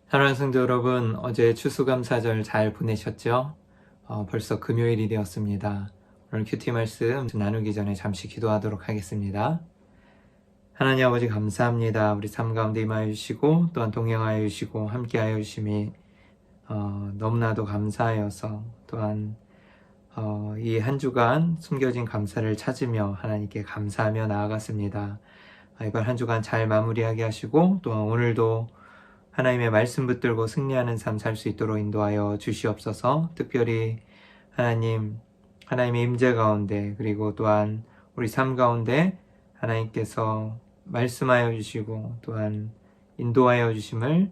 사랑하는 성도 여러분, 어제 추수감사절 잘 보내셨죠? 벌써 금요일이 되었습니다. 오늘 큐티 말씀 나누기 전에 잠시 기도하도록 하겠습니다. 하나님 아버지 감사합니다. 우리 삶 가운데 임하여 주시고 또한 동행하여 주시고 함께하여 주심이 너무나도 감사하여서 또한 이 한 주간 숨겨진 감사를 찾으며 하나님께 감사하며 나아갔습니다. 이번 한 주간 잘 마무리하게 하시고 또한 오늘도 하나님의 말씀 붙들고 승리하는 삶 살 수 있도록 인도하여 주시옵소서. 특별히 하나님의 임재 가운데 그리고 또한 우리 삶 가운데 하나님께서 말씀하여 주시고 또한 인도하여 주심을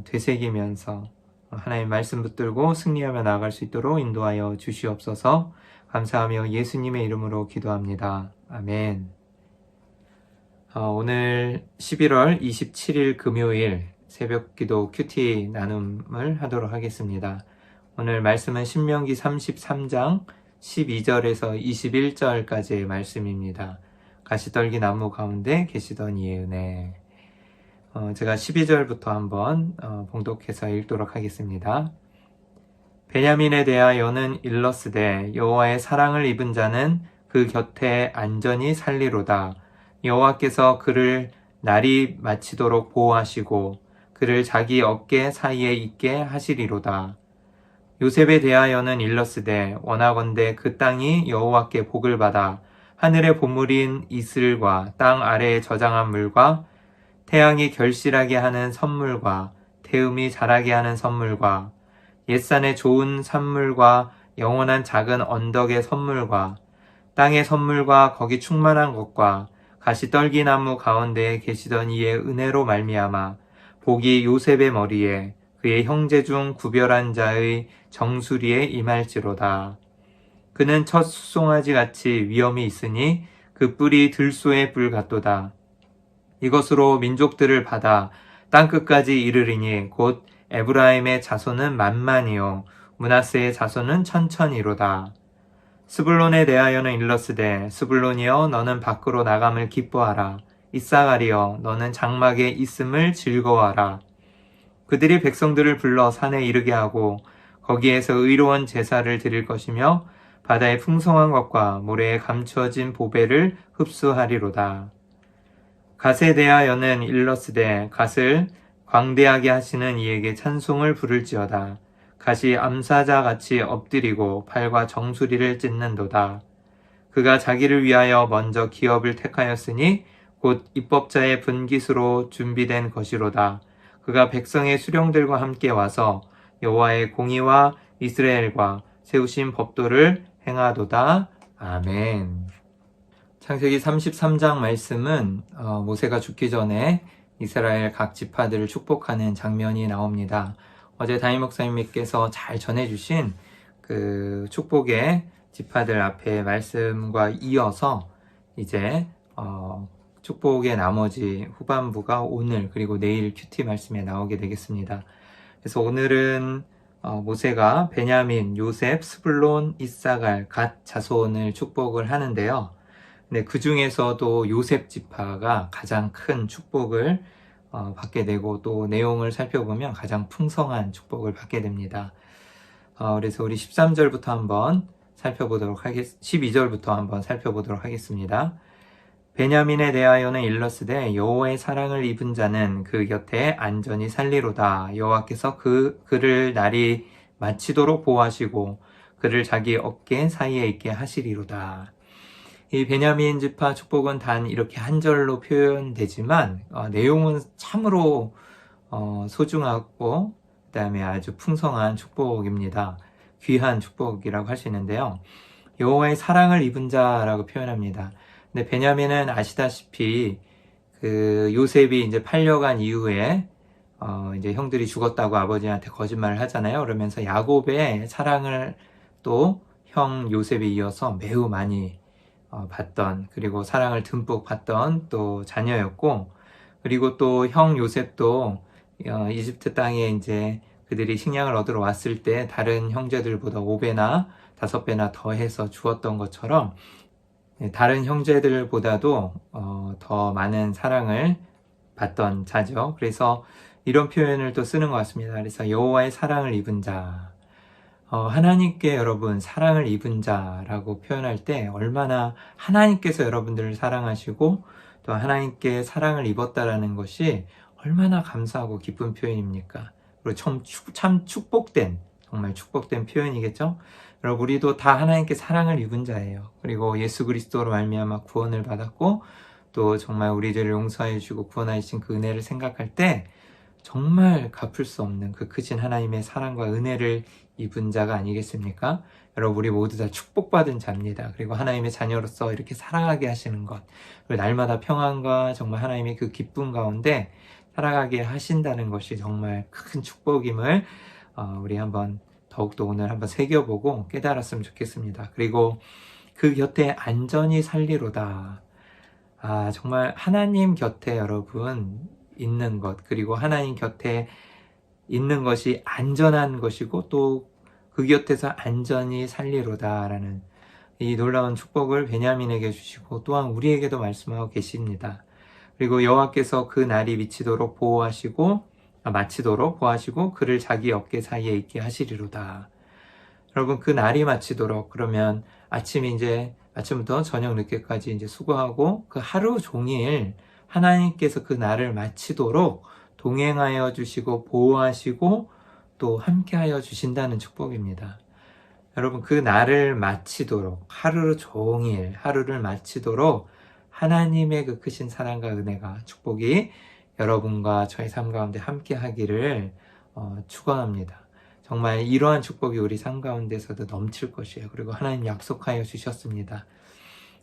되새기면서 하나님 말씀 붙들고 승리하며 나아갈 수 있도록 인도하여 주시옵소서. 감사하며 예수님의 이름으로 기도합니다. 아멘. 오늘 11월 27일 금요일 새벽기도 큐티 나눔을 하도록 하겠습니다. 오늘 말씀은 신명기 33장 12절에서 21절까지의 말씀입니다. 가시떨기 나무 가운데 계시던 이의 은혜. 제가 12절부터 한번 봉독해서 읽도록 하겠습니다. 베냐민에 대하여는 일러스되 여호와의 사랑을 입은 자는 그 곁에 안전히 살리로다. 여호와께서 그를 날이 마치도록 보호하시고 그를 자기 어깨 사이에 있게 하시리로다. 요셉에 대하여는 일러스되 원하건대 그 땅이 여호와께 복을 받아 하늘의 보물인 이슬과 땅 아래에 저장한 물과 태양이 결실하게 하는 선물과 태음이 자라게 하는 선물과 옛산의 좋은 산물과 영원한 작은 언덕의 선물과 땅의 선물과 거기 충만한 것과 가시떨기나무 가운데에 계시던 이의 은혜로 말미암아 복이 요셉의 머리에 그의 형제 중 구별한 자의 정수리에 임할지로다. 그는 첫 수송아지 같이 위엄이 있으니 그 뿔이 들소의 뿔 같도다. 이것으로 민족들을 받아 땅끝까지 이르리니 곧 에브라임의 자손은 만만이요 므낫세의 자손은 천천이로다. 스불론에 대하여는 일러스되 스불론이여 너는 밖으로 나감을 기뻐하라. 이사가리여 너는 장막에 있음을 즐거워하라. 그들이 백성들을 불러 산에 이르게 하고 거기에서 의로운 제사를 드릴 것이며 바다의 풍성한 것과 모래에 감추어진 보배를 흡수하리로다. 갓에 대하여는 일러스되 갓을 광대하게 하시는 이에게 찬송을 부를지어다. 갓이 암사자같이 엎드리고 팔과 정수리를 찢는도다. 그가 자기를 위하여 먼저 기업을 택하였으니 곧 입법자의 분깃으로 준비된 것이로다. 그가 백성의 수령들과 함께 와서 여호와의 공의와 이스라엘과 세우신 법도를 행하도다. 아멘. 창세기 33장 말씀은 모세가 죽기 전에 이스라엘 각 지파들을 축복하는 장면이 나옵니다. 어제 담임 목사님께서 잘 전해주신 그 축복의 지파들 앞에 말씀과 이어서 이제 축복의 나머지 후반부가 오늘 그리고 내일 큐티 말씀에 나오게 되겠습니다. 그래서 오늘은 모세가 베냐민, 요셉, 스불론, 이사갈, 갓 자손을 축복을 하는데요. 근데 그 중에서도 요셉 지파가 가장 큰 축복을 받게 되고 또 내용을 살펴보면 가장 풍성한 축복을 받게 됩니다. 그래서 우리 13절부터 한번 12절부터 한번 살펴보도록 하겠습니다. 베냐민에 대하여는 일러스되 여호와의 사랑을 입은 자는 그 곁에 안전히 살리로다. 여호와께서 그를 날이 마치도록 보호하시고 그를 자기 어깨 사이에 있게 하시리로다. 이 베냐민 지파 축복은 단 이렇게 한 절로 표현되지만 내용은 참으로 소중하고 그다음에 아주 풍성한 축복입니다. 귀한 축복이라고 할 수 있는데요. 여호와의 사랑을 입은 자라고 표현합니다. 근데 베냐민은 아시다시피 그 요셉이 이제 팔려간 이후에 이제 형들이 죽었다고 아버지한테 거짓말을 하잖아요. 그러면서 야곱의 사랑을 또 형 요셉에 이어서 매우 많이 받던, 그리고 사랑을 듬뿍 받던 또 자녀였고, 그리고 또 형 요셉도 이집트 땅에 이제 그들이 식량을 얻으러 왔을 때 다른 형제들보다 5배나 5배나 더해서 주었던 것처럼 다른 형제들보다도 더 많은 사랑을 받던 자죠. 그래서 이런 표현을 또 쓰는 것 같습니다. 그래서 여호와의 사랑을 입은 자, 하나님께 여러분 사랑을 입은 자라고 표현할 때 얼마나 하나님께서 여러분들을 사랑하시고 또 하나님께 사랑을 입었다라는 것이 얼마나 감사하고 기쁜 표현입니까? 그리고 참 축복된, 정말 축복된 표현이겠죠? 여러분, 우리도 다 하나님께 사랑을 입은 자예요. 그리고 예수 그리스도로 말미암아 구원을 받았고 또 정말 우리들을 용서해 주고 구원하여 주신 그 은혜를 생각할 때 정말 갚을 수 없는 그 크신 하나님의 사랑과 은혜를 입은 자가 아니겠습니까? 여러분, 우리 모두 다 축복받은 자입니다. 그리고 하나님의 자녀로서 이렇게 사랑하게 하시는 것, 그리고 날마다 평안과 정말 하나님의 그 기쁨 가운데 살아가게 하신다는 것이 정말 큰 축복임을 우리 한번 더욱더 오늘 한번 새겨보고 깨달았으면 좋겠습니다. 그리고 그 곁에 안전히 살리로다. 정말 하나님 곁에 여러분 있는 것, 그리고 하나님 곁에 있는 것이 안전한 것이고 또 그 곁에서 안전히 살리로다라는 이 놀라운 축복을 베냐민에게 주시고 또한 우리에게도 말씀하고 계십니다. 그리고 여호와께서 그 날이 마치도록 보호하시고 그를 자기 어깨 사이에 있게 하시리로다. 여러분, 그 날이 마치도록, 그러면 아침부터 저녁 늦게까지 이제 수고하고 그 하루 종일 하나님께서 그 날을 마치도록 동행하여 주시고 보호하시고 또 함께하여 주신다는 축복입니다. 여러분, 그 날을 마치도록, 하루를 마치도록 하나님의 그 크신 사랑과 은혜가, 축복이 여러분과 저의 삶 가운데 함께하기를 축원합니다. 정말 이러한 축복이 우리 삶 가운데서도 넘칠 것이에요. 그리고 하나님 약속하여 주셨습니다.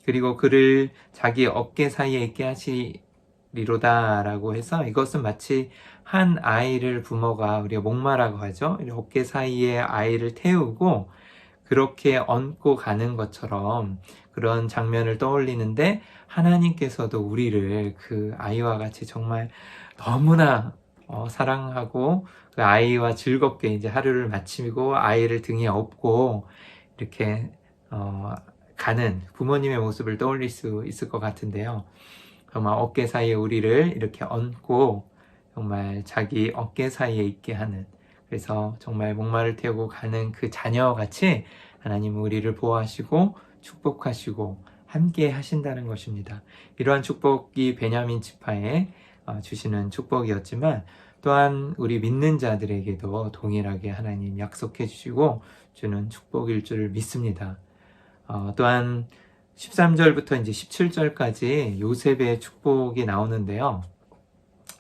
그리고 그를 자기 어깨 사이에 있게 하시리로다라고 해서, 이것은 마치 한 아이를 부모가, 우리가 목마라고 하죠. 어깨 사이에 아이를 태우고 그렇게 얹고 가는 것처럼 그런 장면을 떠올리는데, 하나님께서도 우리를 그 아이와 같이 정말 너무나 사랑하고 그 아이와 즐겁게 이제 하루를 마치고 아이를 등에 업고 이렇게 가는 부모님의 모습을 떠올릴 수 있을 것 같은데요. 정말 어깨 사이에 우리를 이렇게 얹고 정말 자기 어깨 사이에 있게 하는, 그래서 정말 목마를 태우고 가는 그 자녀와 같이 하나님은 우리를 보호하시고 축복하시고 함께 하신다는 것입니다. 이러한 축복이 베냐민 지파에 주시는 축복이었지만 또한 우리 믿는 자들에게도 동일하게 하나님 약속해 주시고 주는 축복일 줄 믿습니다. 또한 13절부터 이제 17절까지 요셉의 축복이 나오는데요.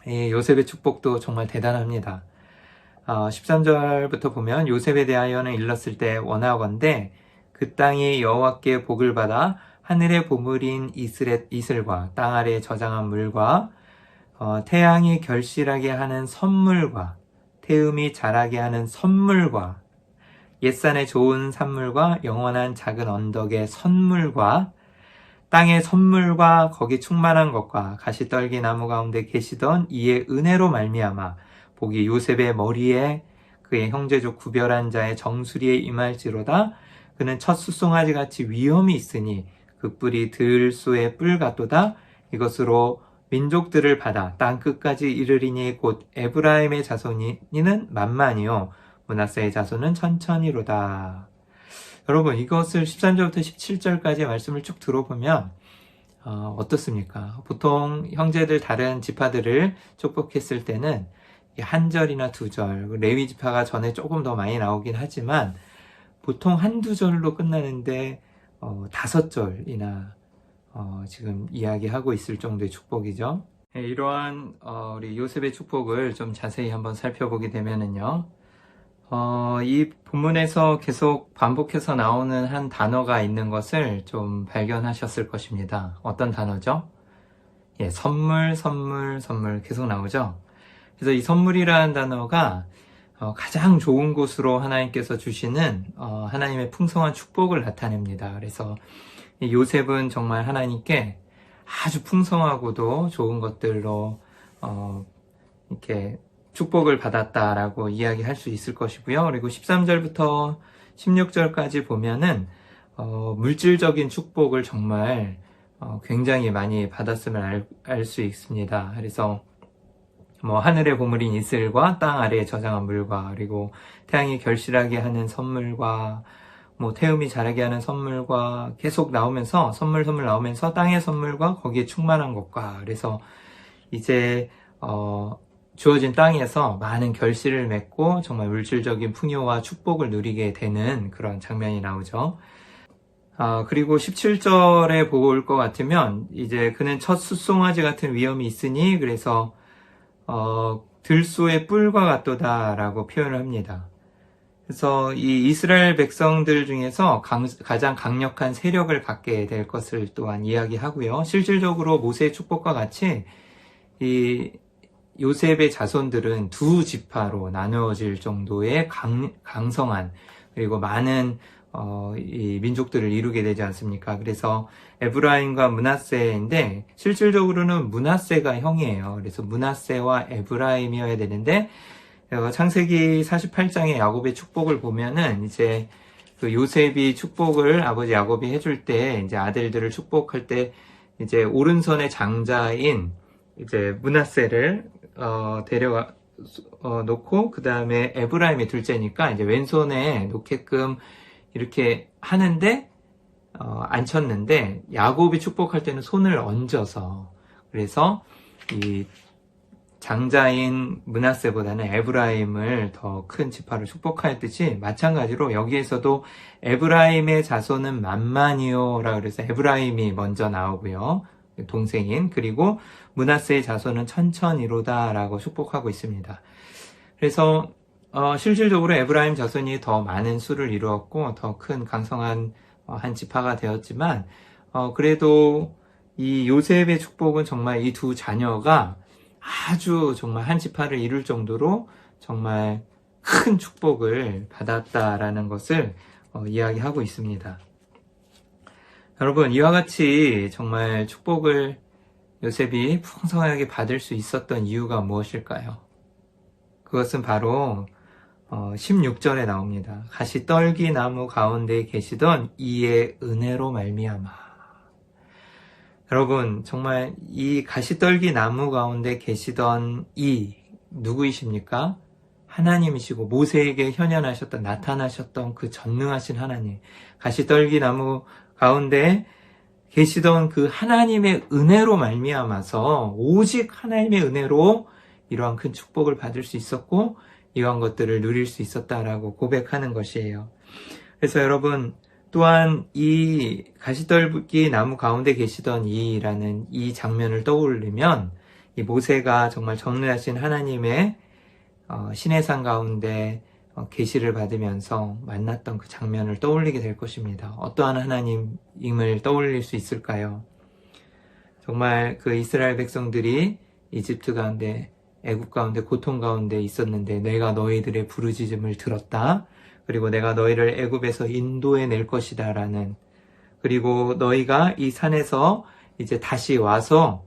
이 요셉의 축복도 정말 대단합니다. 13절부터 보면, 요셉에 대하여는 일렀을 때 원하건대 그 땅이 여호와께 복을 받아 하늘의 보물인 이슬과 땅 아래 저장한 물과 태양이 결실하게 하는 선물과 태음이 자라게 하는 선물과 옛산의 좋은 산물과 영원한 작은 언덕의 선물과 땅의 선물과 거기 충만한 것과 가시떨기 나무 가운데 계시던 이의 은혜로 말미암아 복이 요셉의 머리에 그의 형제족 구별한 자의 정수리에 임할지로다. 그는 첫 숫송아지 같이 위엄이 있으니 그 뿔이 들소의 뿔 같도다. 이것으로 민족들을 받아 땅 끝까지 이르리니 곧 에브라임의 자손이는 만만이요 므낫세의 자손은 천천히로다. 여러분, 이것을 13절부터 17절까지의 말씀을 쭉 들어보면 어떻습니까? 보통 형제들 다른 지파들을 축복했을 때는 한 절이나 두 절, 레위 지파가 전에 조금 더 많이 나오긴 하지만 보통 한두 절로 끝나는데 5절이나 지금 이야기하고 있을 정도의 축복이죠. 이러한 우리 요셉의 축복을 좀 자세히 한번 살펴보게 되면은요, 이 본문에서 계속 반복해서 나오는 한 단어가 있는 것을 좀 발견하셨을 것입니다. 어떤 단어죠? 선물 계속 나오죠. 그래서 이 선물이라는 단어가 가장 좋은 곳으로 하나님께서 주시는 하나님의 풍성한 축복을 나타냅니다. 그래서 이 요셉은 정말 하나님께 아주 풍성하고도 좋은 것들로 이렇게 축복을 받았다라고 이야기할 수 있을 것이고요. 그리고 13절부터 16절까지 보면은 물질적인 축복을 정말 굉장히 많이 받았음을 알 수 있습니다. 그래서 뭐 하늘의 보물인 이슬과 땅 아래에 저장한 물과, 그리고 태양이 결실하게 하는 선물과, 뭐 태음이 자라게 하는 선물과 계속 나오면서 선물 나오면서 땅의 선물과 거기에 충만한 것과, 그래서 이제 주어진 땅에서 많은 결실을 맺고 정말 물질적인 풍요와 축복을 누리게 되는 그런 장면이 나오죠. 그리고 17절에 볼 것 같으면 이제 그는 첫 숫송아지 같은 위엄이 있으니 그래서 들소의 뿔과 같도다라고 표현을 합니다. 그래서 이 이스라엘 백성들 중에서 가장 강력한 세력을 갖게 될 것을 또한 이야기하고요. 실질적으로 모세의 축복과 같이 이 요셉의 자손들은 두 지파로 나누어질 정도의 강성한, 그리고 많은 이 민족들을 이루게 되지 않습니까? 그래서 에브라임과 므낫세인데 실질적으로는 므낫세가 형이에요. 그래서 므낫세와 에브라임이어야 되는데, 창세기 48장의 야곱의 축복을 보면은 이제 그 요셉이 축복을 아버지 야곱이 해줄 때, 이제 아들들을 축복할 때 이제 오른손의 장자인 이제 므낫세를 데려가 놓고, 그 다음에 에브라임이 둘째니까 이제 왼손에 놓게끔 이렇게 하는데 안 쳤는데, 야곱이 축복할 때는 손을 얹어서, 그래서 이 장자인 므낫세보다는 에브라임을 더 큰 지파를 축복하였듯이, 마찬가지로 여기에서도 에브라임의 자손은 만만이요라 그래서 에브라임이 먼저 나오고요, 동생인. 그리고 므낫세의 자손은 천천히로다 라고 축복하고 있습니다. 그래서 실질적으로 에브라임 자손이 더 많은 수를 이루었고 더 큰 강성한 한 지파가 되었지만, 그래도 이 요셉의 축복은 정말 이 두 자녀가 아주 정말 한 지파를 이룰 정도로 정말 큰 축복을 받았다라는 것을 이야기하고 있습니다. 여러분, 이와 같이 정말 축복을 요셉이 풍성하게 받을 수 있었던 이유가 무엇일까요? 그것은 바로 16절에 나옵니다. 가시떨기 나무 가운데 계시던 이의 은혜로 말미암아. 여러분, 정말 이 가시떨기 나무 가운데 계시던 이 누구이십니까? 하나님이시고 모세에게 현현하셨던, 나타나셨던 그 전능하신 하나님. 가시떨기 나무 가운데 계시던 그 하나님의 은혜로 말미암아서, 오직 하나님의 은혜로 이러한 큰 축복을 받을 수 있었고 이러한 것들을 누릴 수 있었다라고 고백하는 것이에요. 그래서 여러분, 또한 이 가시떨기 나무 가운데 계시던 이라는 이 장면을 떠올리면, 이 모세가 정말 전능하신 하나님의 시내산 가운데 계시를 받으면서 만났던 그 장면을 떠올리게 될 것입니다. 어떠한 하나님임을 떠올릴 수 있을까요? 정말 그 이스라엘 백성들이 이집트 가운데, 애굽 가운데, 고통 가운데 있었는데 내가 너희들의 부르짖음을 들었다. 그리고 내가 너희를 애굽에서 인도해 낼 것이다 라는, 그리고 너희가 이 산에서 이제 다시 와서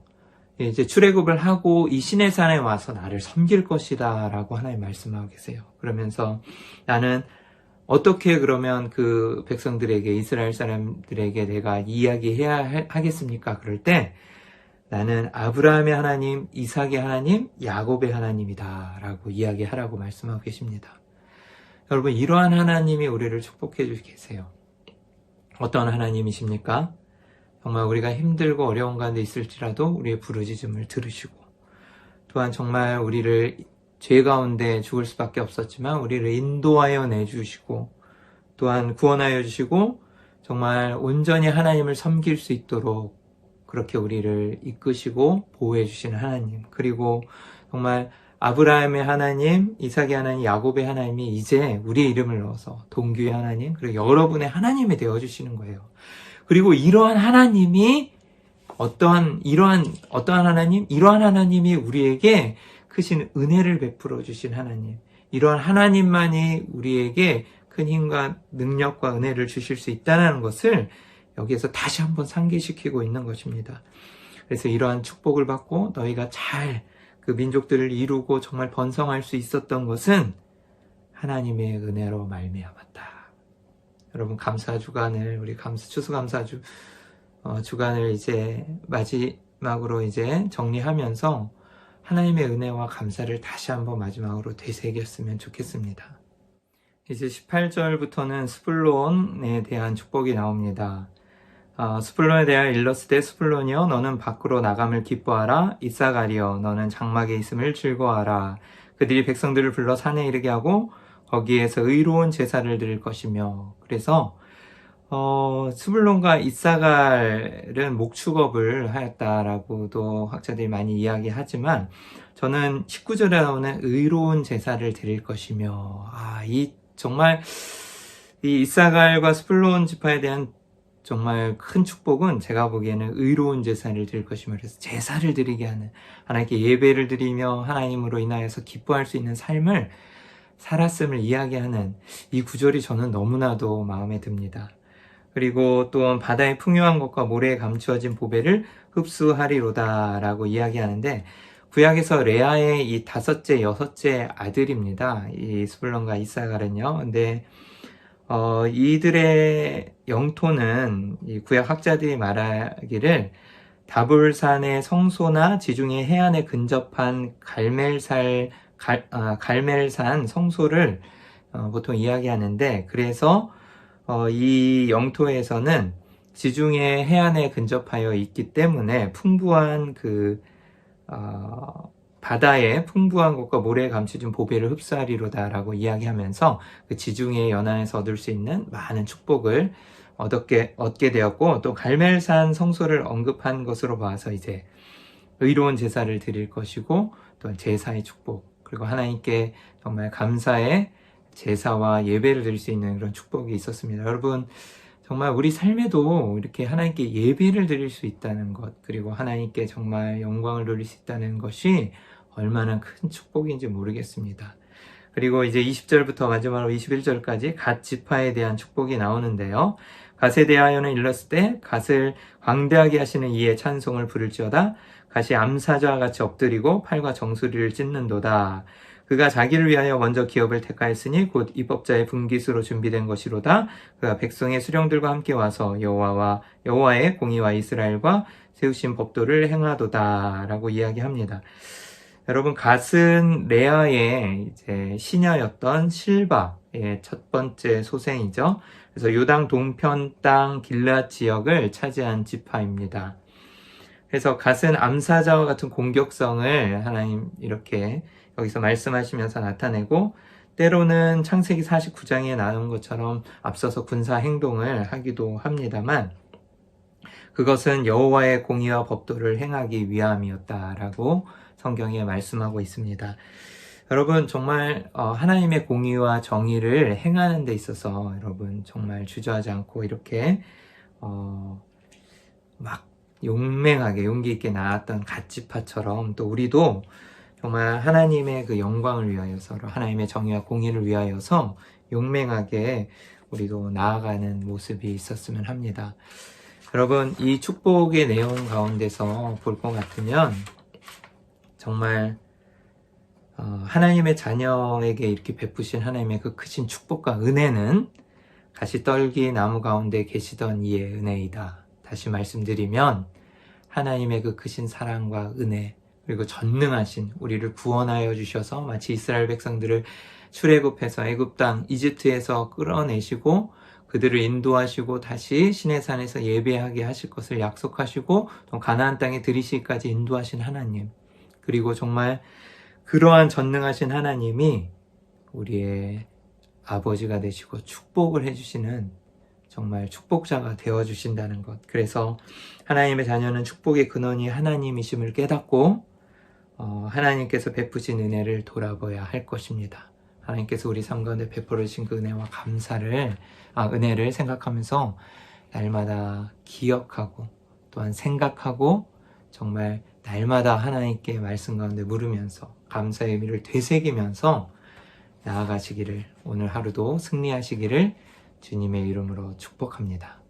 이제 출애굽을 하고 이 시내산에 와서 나를 섬길 것이다 라고 하나님 말씀하고 계세요. 그러면서 나는 어떻게 그러면 그 백성들에게, 이스라엘 사람들에게 내가 이야기해야 하겠습니까? 그럴 때 나는 아브라함의 하나님, 이삭의 하나님, 야곱의 하나님이다 라고 이야기하라고 말씀하고 계십니다. 여러분, 이러한 하나님이 우리를 축복해 주시고 계세요. 어떤 하나님이십니까? 정말 우리가 힘들고 어려운 가운데 있을지라도 우리의 부르짖음을 들으시고, 또한 정말 우리를 죄 가운데 죽을 수밖에 없었지만 우리를 인도하여 내주시고, 또한 구원하여 주시고, 정말 온전히 하나님을 섬길 수 있도록 그렇게 우리를 이끄시고 보호해 주시는 하나님, 그리고 정말 아브라함의 하나님, 이삭의 하나님, 야곱의 하나님이 이제 우리의 이름을 넣어서 동규의 하나님, 그리고 여러분의 하나님이 되어주시는 거예요. 그리고 이러한 하나님이 어떠한 하나님? 이러한 하나님이 우리에게 크신 은혜를 베풀어 주신 하나님, 이러한 하나님만이 우리에게 큰 힘과 능력과 은혜를 주실 수 있다는 것을 여기에서 다시 한번 상기시키고 있는 것입니다. 그래서 이러한 축복을 받고 너희가 잘 그 민족들을 이루고 정말 번성할 수 있었던 것은 하나님의 은혜로 말미암았다. 여러분, 감사 주간을, 우리 추수감사 주간을 이제 마지막으로 이제 정리하면서 하나님의 은혜와 감사를 다시 한번 마지막으로 되새겼으면 좋겠습니다. 이제 18절부터는 스불론에 대한 축복이 나옵니다. 스불론에 대하여 일렀을 스불론이여 너는 밖으로 나감을 기뻐하라. 이사가리여 너는 장막에 있음을 즐거워하라. 그들이 백성들을 불러 산에 이르게 하고 거기에서 의로운 제사를 드릴 것이며. 그래서 스불론과 이사갈은 목축업을 하였다라고도 학자들이 많이 이야기하지만 저는 19절에 나오는 의로운 제사를 드릴 것이며 정말 이 이사갈과 스불론 지파에 대한 정말 큰 축복은 제가 보기에는 의로운 제사를 드릴 것이며 그래서 제사를 드리게 하는 하나님께 예배를 드리며 하나님으로 인하여서 기뻐할 수 있는 삶을 살았음을 이야기하는 이 구절이 저는 너무나도 마음에 듭니다. 그리고 또한 바다의 풍요한 것과 모래에 감추어진 보배를 흡수하리로다 라고 이야기하는데 구약에서 레아의 이 다섯째, 여섯째 아들입니다. 이 스불론과 이사갈은요. 근데 이들의 영토는 이 구약 학자들이 말하기를 다볼산의 성소나 지중해 해안에 근접한 갈멜산 성소를 보통 이야기하는데 그래서 이 영토에서는 지중해 해안에 근접하여 있기 때문에 풍부한 바다의 풍부한 것과 모래에 감춰진 보배를 흡수하리로다 라고 이야기하면서 그 지중해 연안에서 얻을 수 있는 많은 축복을 얻게 되었고 또 갈멜산 성소를 언급한 것으로 봐서 이제 의로운 제사를 드릴 것이고 또 제사의 축복 그리고 하나님께 정말 감사의 제사와 예배를 드릴 수 있는 그런 축복이 있었습니다. 여러분 정말 우리 삶에도 이렇게 하나님께 예배를 드릴 수 있다는 것 그리고 하나님께 정말 영광을 돌릴 수 있다는 것이 얼마나 큰 축복인지 모르겠습니다. 그리고 이제 20절부터 마지막으로 21절까지 갓 지파에 대한 축복이 나오는데요. 갓에 대하여는 일렀을 때 갓을 광대하게 하시는 이의 찬송을 부를지어다. 갓이 암사자와 같이 엎드리고 팔과 정수리를 찢는도다. 그가 자기를 위하여 먼저 기업을 택하였으니 곧 입법자의 분깃으로 준비된 것이로다. 그가 백성의 수령들과 함께 와서 여호와의 공의와 이스라엘과 세우신 법도를 행하도다 라고 이야기합니다. 여러분 갓은 레아의 이제 시녀였던 실바의 첫 번째 소생이죠. 그래서 요당 동편 땅 길앗 지역을 차지한 지파입니다. 그래서 갓은 암사자와 같은 공격성을 하나님 이렇게 여기서 말씀하시면서 나타내고 때로는 창세기 49장에 나온 것처럼 앞서서 군사 행동을 하기도 합니다만 그것은 여호와의 공의와 법도를 행하기 위함이었다라고 성경에 말씀하고 있습니다. 여러분 정말 하나님의 공의와 정의를 행하는 데 있어서 여러분 정말 주저하지 않고 이렇게 막 용맹하게 용기 있게 나았던 갓지파처럼 또 우리도 정말 하나님의 그 영광을 위하여서 하나님의 정의와 공의를 위하여서 용맹하게 우리도 나아가는 모습이 있었으면 합니다. 여러분 이 축복의 내용 가운데서 볼 것 같으면 정말 하나님의 자녀에게 이렇게 베푸신 하나님의 그 크신 축복과 은혜는 가시떨기 나무 가운데 계시던 이의 은혜이다. 다시 말씀드리면 하나님의 그 크신 사랑과 은혜 그리고 전능하신 우리를 구원하여 주셔서 마치 이스라엘 백성들을 출애굽해서 애굽 땅 이집트에서 끌어내시고 그들을 인도하시고 다시 시내산에서 예배하게 하실 것을 약속하시고 또 가나안 땅에 들이시기까지 인도하신 하나님 그리고 정말 그러한 전능하신 하나님이 우리의 아버지가 되시고 축복을 해주시는 정말 축복자가 되어주신다는 것 그래서 하나님의 자녀는 축복의 근원이 하나님이심을 깨닫고 하나님께서 베푸신 은혜를 돌아봐야 할 것입니다. 하나님께서 우리 삶 가운데 베풀어 주신 그 은혜와 은혜를 생각하면서 날마다 기억하고 또한 생각하고 정말 날마다 하나님께 말씀 가운데 물으면서 감사의 의미를 되새기면서 나아가시기를 오늘 하루도 승리하시기를 주님의 이름으로 축복합니다.